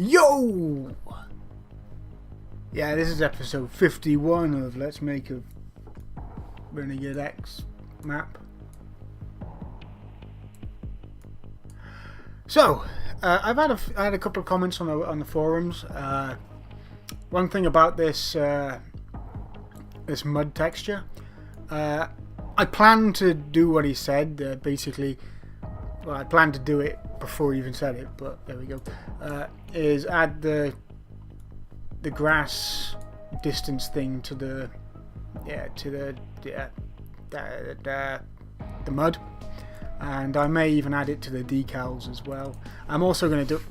Yo! Yeah, this is episode 51 of Let's Make a RenegadeX Map. So, I've had a couple of comments on the forums. One thing about this this mud texture, I plan to do what he said. Basically, well, I planned to do it before he even said it, but there we go. Is add the grass distance thing to the mud, and I may even add it to the decals as well. I'm also going to do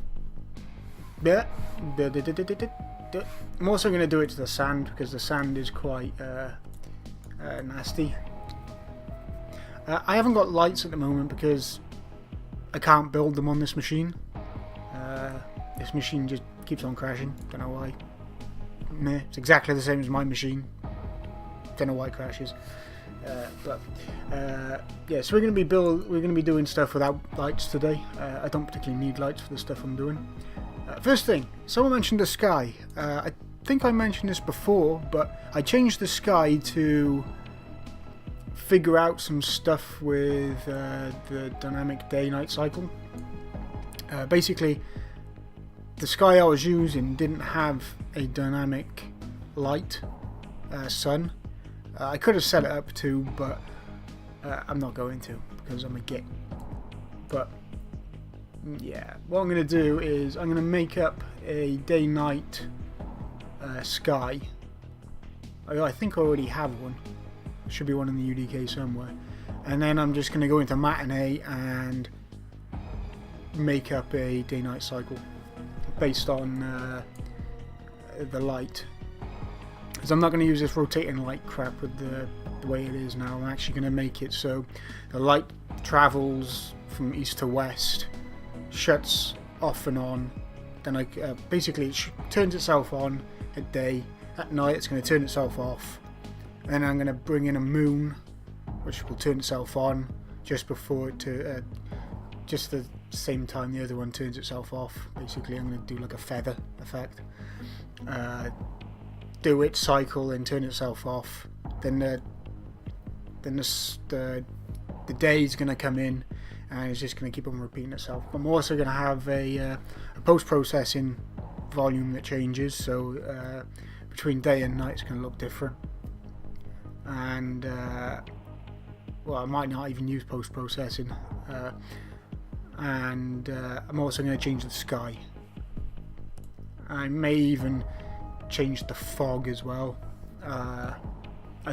I'm also going to do it to the sand because the sand is quite nasty. I haven't got lights at the moment because I can't build them on this machine. This machine just keeps on crashing. Don't know why. Meh. It's exactly the same as my machine. Don't know why it crashes. Yeah, so we're going to be doing stuff without lights today. I don't particularly need lights for the stuff I'm doing. First thing, someone mentioned the sky. I think I mentioned this before, but I changed the sky to figure out some stuff with the dynamic day-night cycle. Basically, the sky I was using didn't have a dynamic light sun. I could have set it up to, but I'm not going to because I'm a git. But yeah, what I'm going to do is I'm going to make up a day-night sky. I think I already have one. Should be one in the UDK somewhere. And then I'm just going to go into matinee and make up a day-night cycle based on the light. Because I'm not going to use this rotating light crap with the way it is now. I'm actually going to make it so the light travels from east to west, shuts off and on. Then basically it turns itself on at day. At night it's going to turn itself off. Then I'm going to bring in a moon, which will turn itself on just before it just the same time the other one turns itself off. Basically, I'm going to do like a feather effect. Do its cycle and turn itself off. Then the day is going to come in, and it's just going to keep on repeating itself. I'm also going to have a post-processing volume that changes, so between day and night it's going to look different. And well, I might not even use post-processing. And I'm also going to change the sky. I may even change the fog as well. I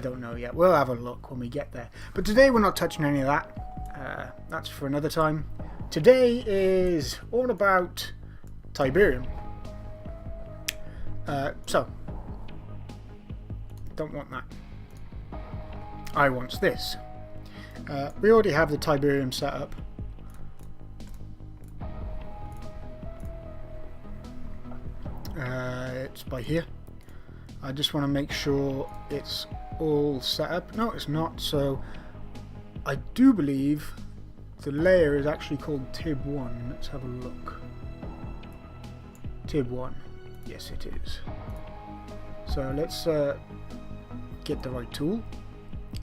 don't know yet. We'll have a look when we get there. But today we're not touching any of that. That's for another time. Today is all about Tiberium. So, don't want that. I want this. We already have the Tiberium set up. It's by here. I just want to make sure it's all set up. No, it's not. So I do believe the layer is actually called Tib 1. Let's have a look. Tib 1. Yes, it is. So let's get the right tool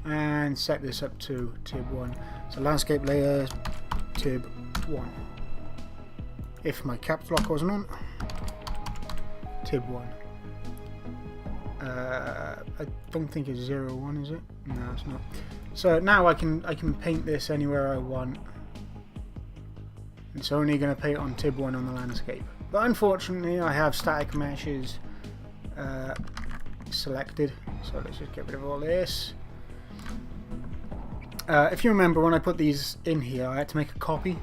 and set this up to Tib 1. So landscape layer Tib 1. If my caps lock wasn't on. Tib 1. I don't think it's 01, is it? No, it's not. So now I can paint this anywhere I want. It's only going to paint on Tib 1 on the landscape. But unfortunately I have static meshes selected. So let's just get rid of all this. If you remember, when I put these in here, I had to make a copy.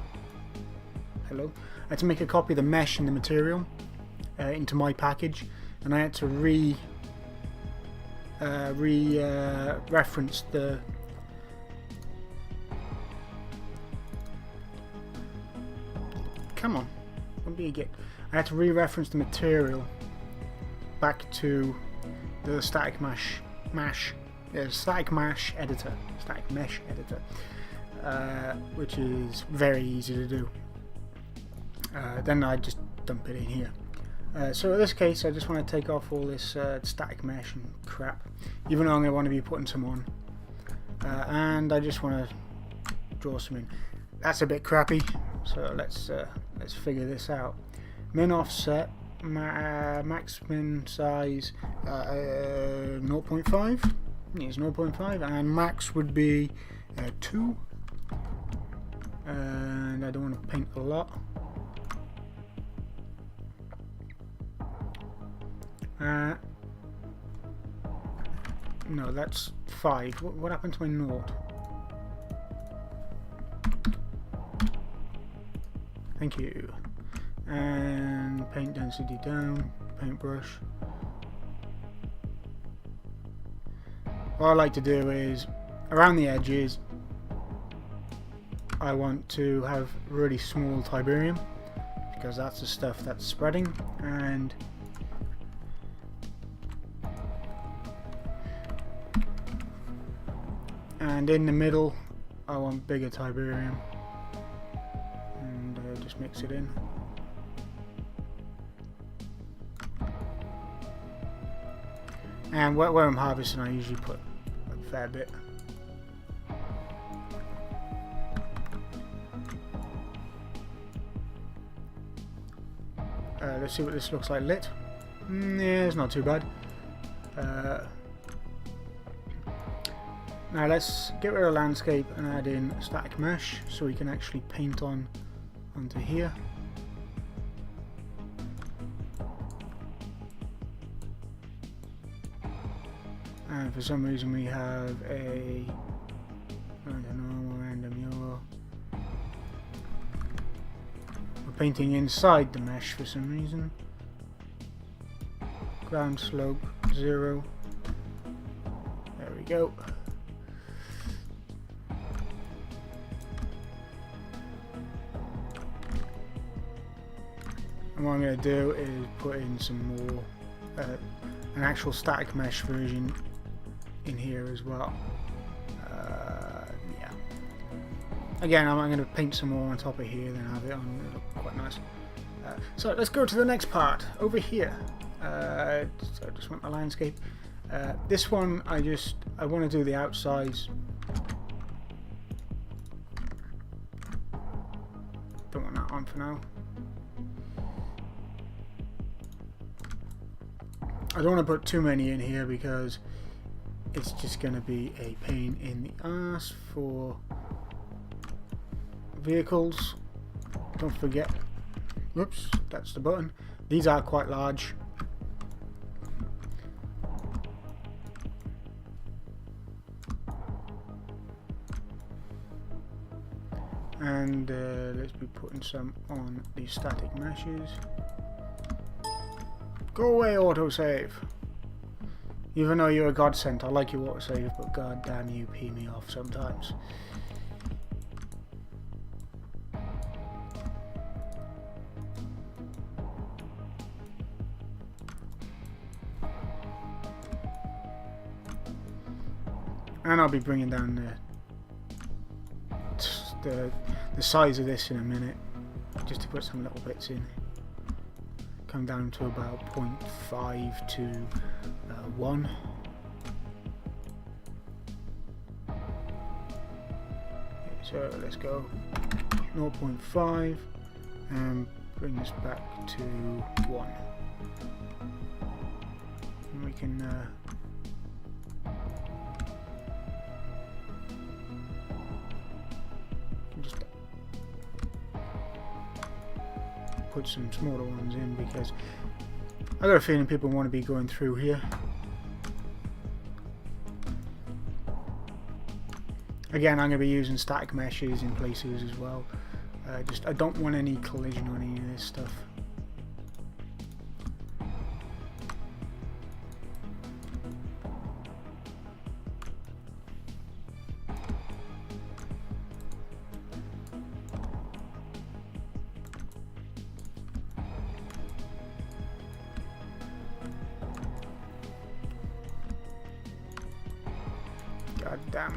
Hello. I had to make a copy of the mesh and the material into my package, and I had to reference the come on, don't be a git. I had to re-reference the material back to the static mesh editor, which is very easy to do. Then I just dump it in here. So in this case I just want to take off all this static mesh and crap, even though I'm going to want to be putting some on. And I just want to draw some in. That's a bit crappy, so let's figure this out. Min offset, max min size 0.5. It's 0.5, and max would be 2. And I don't want to paint a lot. No, that's 5. What happened to my naught? Thank you. And paint density down, paintbrush. What I like to do is, around the edges, I want to have really small Tiberium, because that's the stuff that's spreading, and in the middle I want bigger Tiberium, and just mix it in. And where I'm harvesting I usually put a fair bit. Let's see what this looks like lit. Yeah, it's not too bad. Now let's get rid of landscape and add in static mesh so we can actually paint onto here. And for some reason we have a, I don't know, random yellow. We're painting inside the mesh for some reason. Ground slope 0. There we go. And what I'm going to do is put in some more, an actual static mesh version in here as well. Yeah. Again, I'm going to paint some more on top of here, then have it on. It'll look quite nice. So let's go to the next part over here. So I just want the landscape. This one, I want to do the outsides. Don't want that on for now. I don't want to put too many in here because it's just going to be a pain in the ass for vehicles. Don't forget, whoops, that's the button. These are quite large. And let's be putting some on these static meshes. Go away, autosave. Even though you're a godsend, I like your autosave, but god damn you pee me off sometimes. And I'll be bringing down the size of this in a minute, just to put some little bits in. Come down to about 0.5 to 1. So let's go 0.5 and bring this back to 1. And we can just put some smaller ones in because I got a feeling people want to be going through here. Again, I'm going to be using static meshes in places as well. I don't want any collision on any of this stuff. God damn.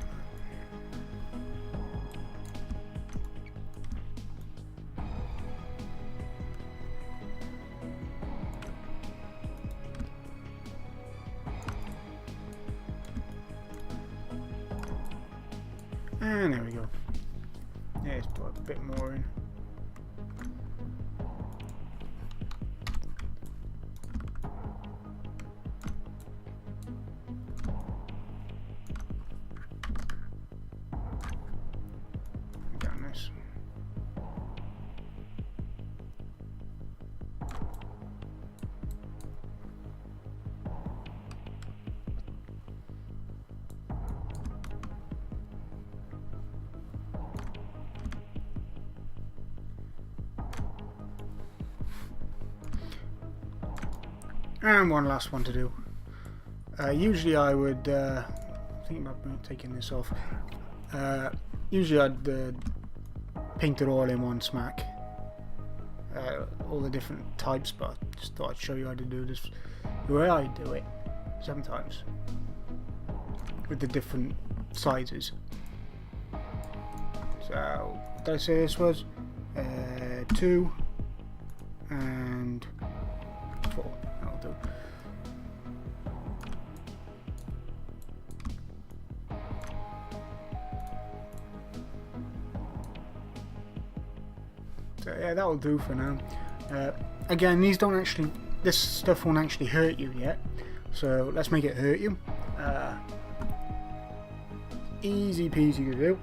And there we go. Yeah, let's put a bit more in. Down this. And one last one to do. Usually I would think about taking this off. Usually I'd paint it all in one smack, all the different types, but I just thought I'd show you how to do this the way I do it sometimes with the different sizes. So what did I say this was? 2 and 4. That'll do. So yeah, that'll do for now. Again, these don't actually, this stuff won't actually hurt you yet, so let's make it hurt you. Easy peasy to do.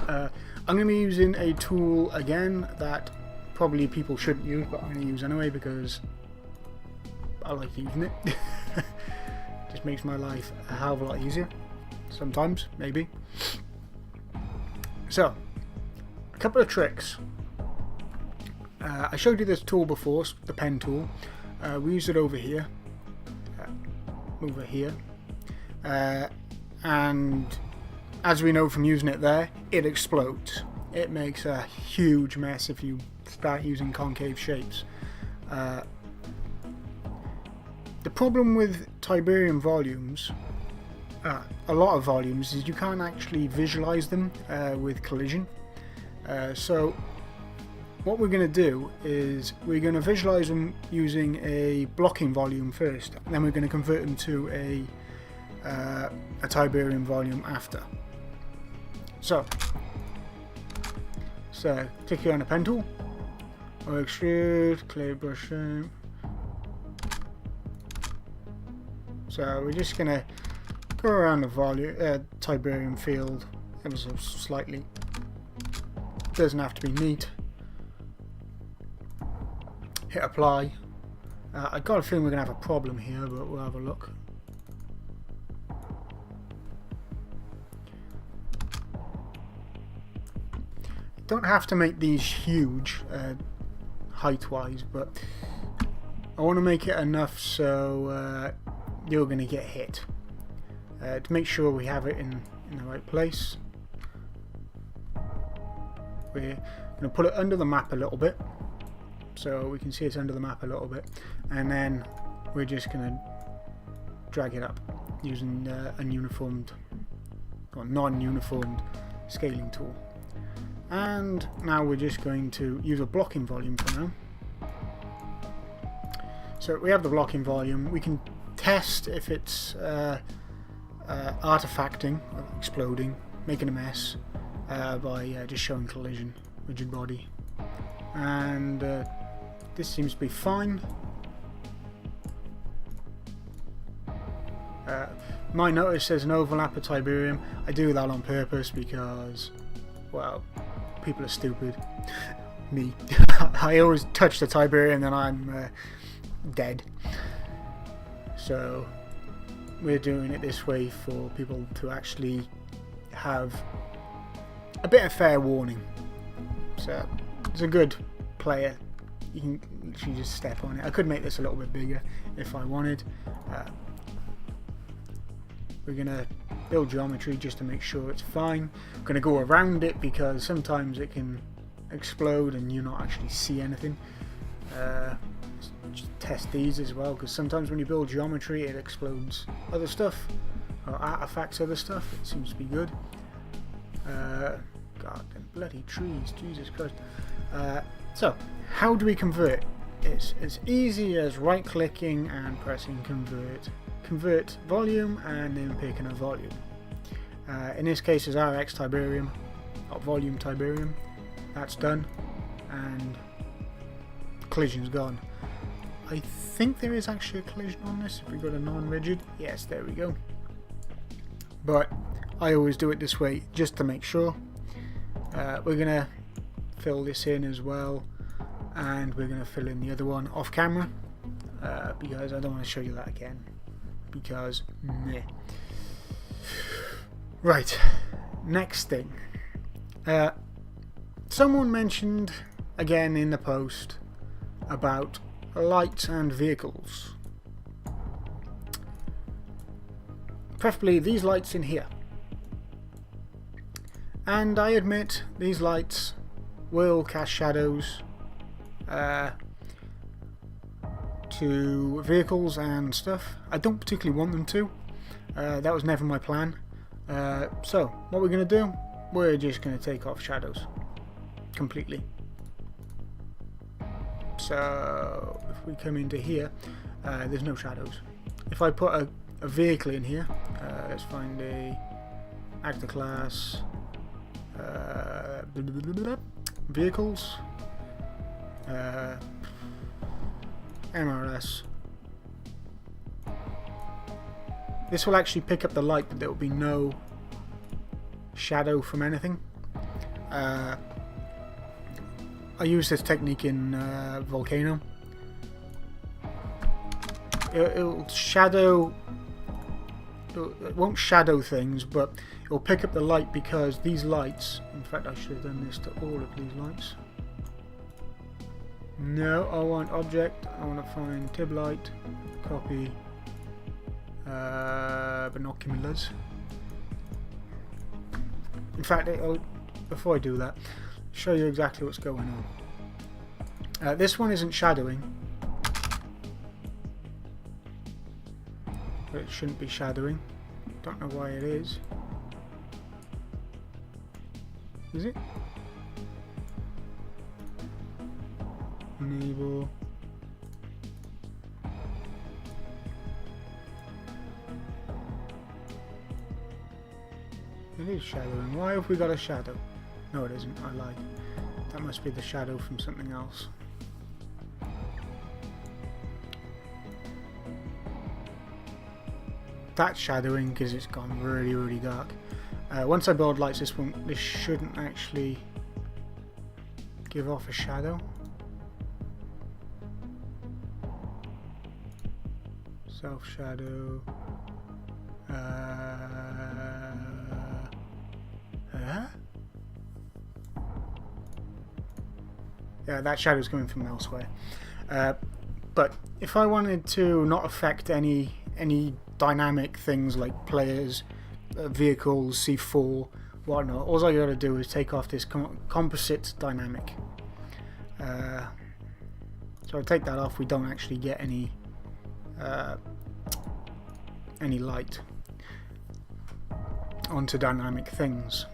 I'm going to be using a tool again that probably people shouldn't use, but I'm going to use anyway because I like using it. Just makes my life a hell of a lot easier. Sometimes, maybe. So, a couple of tricks. I showed you this tool before, the pen tool. We use it over here. Over here. And as we know from using it there, it explodes. It makes a huge mess if you start using concave shapes. The problem with Tiberium volumes, a lot of volumes, is you can't actually visualize them with collision. So what we're going to do is we're going to visualize them using a blocking volume first, and then we're going to convert them to a Tiberium volume after. So click here on the pen tool, or extrude, clay brush shape. So we're just going to go around the volume, Tiberium field ever so slightly. Doesn't have to be neat. Hit apply. I got a feeling we're going to have a problem here, but we'll have a look. Don't have to make these huge height-wise, but I want to make it enough so you're going to get hit. To make sure we have it in the right place, we're going to put it under the map a little bit, so we can see it's under the map a little bit, and then we're just going to drag it up using an uniformed or non-uniformed scaling tool. And now we're just going to use a blocking volume for now. So we have the blocking volume. We can test if it's artifacting, or exploding, making a mess by just showing collision, rigid body. And this seems to be fine. Might notice there's an overlap of Tiberium. I do that on purpose because, well, people are stupid. Me. I always touch the Tiberium and then I'm dead. So we're doing it this way for people to actually have a bit of fair warning. So it's a good player. You can literally just step on it. I could make this a little bit bigger if I wanted. We're going to build geometry just to make sure it's fine. I'm going to go around it because sometimes it can explode and you not actually see anything. Just test these as well, because sometimes when you build geometry it explodes other stuff or artifacts other stuff. It seems to be good. God, them bloody trees, Jesus Christ. So how do we convert? It's as easy as right clicking and pressing convert volume and then picking a volume. In this case is RX Tiberium, or Volume Tiberium. That's done, and collision's gone. I think there is actually a collision on this if we go to non-rigid. Yes, there we go. But I always do it this way just to make sure. We're going to fill this in as well, and we're going to fill in the other one off camera because I don't want to show you that again, because meh. Right, next thing. Someone mentioned again in the post about lights and vehicles, preferably these lights in here. And I admit these lights will cast shadows to vehicles and stuff. I don't particularly want them to. That was never my plan. So what we're going to do, we're just going to take off shadows completely. So if we come into here, there's no shadows. If I put a vehicle in here, let's find a actor class, vehicles, MRS. This will actually pick up the light, but there will be no shadow from anything. I use this technique in Volcano. It'll shadow. It won't shadow things, but it'll pick up the light because these lights. In fact, I should have done this to all of these lights. No, I want object. I want to find tib light, copy, binoculars. In fact, before I do that, show you exactly what's going on. This one isn't shadowing, but it shouldn't be shadowing. Don't know why it is. Is it? Enable. It is shadowing. Why have we got a shadow? No, it isn't. I lied. That must be the shadow from something else. That's shadowing because it's gone really, really dark. Once I build lights, this shouldn't actually give off a shadow. Self shadow. Yeah, that shadow's coming from elsewhere. But if I wanted to not affect any dynamic things like players, vehicles, C4, whatnot, all I got to do is take off this composite dynamic. So I take that off. We don't actually get any light onto dynamic things.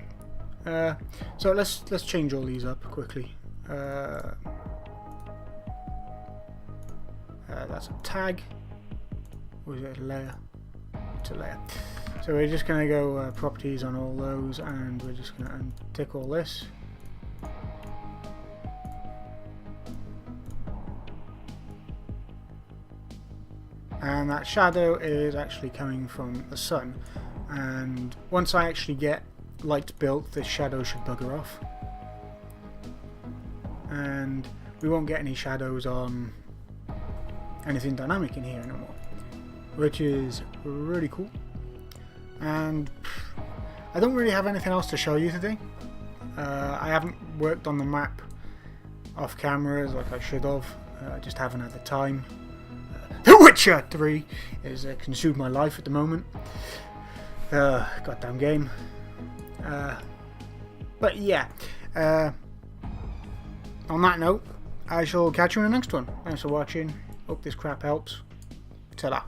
So let's change all these up quickly. That's a tag, or is it a layer? It's a layer. So we're just going to go properties on all those, and we're just going to untick all this. And that shadow is actually coming from the sun, and once I actually get light built, this shadow should bugger off, and we won't get any shadows on anything dynamic in here anymore, which is really cool. And I don't really have anything else to show you today. I haven't worked on the map off cameras like I should have. I just haven't had the time. The Witcher 3 has consumed my life at the moment. Goddamn game. But yeah, on that note, I shall catch you in the next one. Thanks for watching. Hope this crap helps. Ta-da.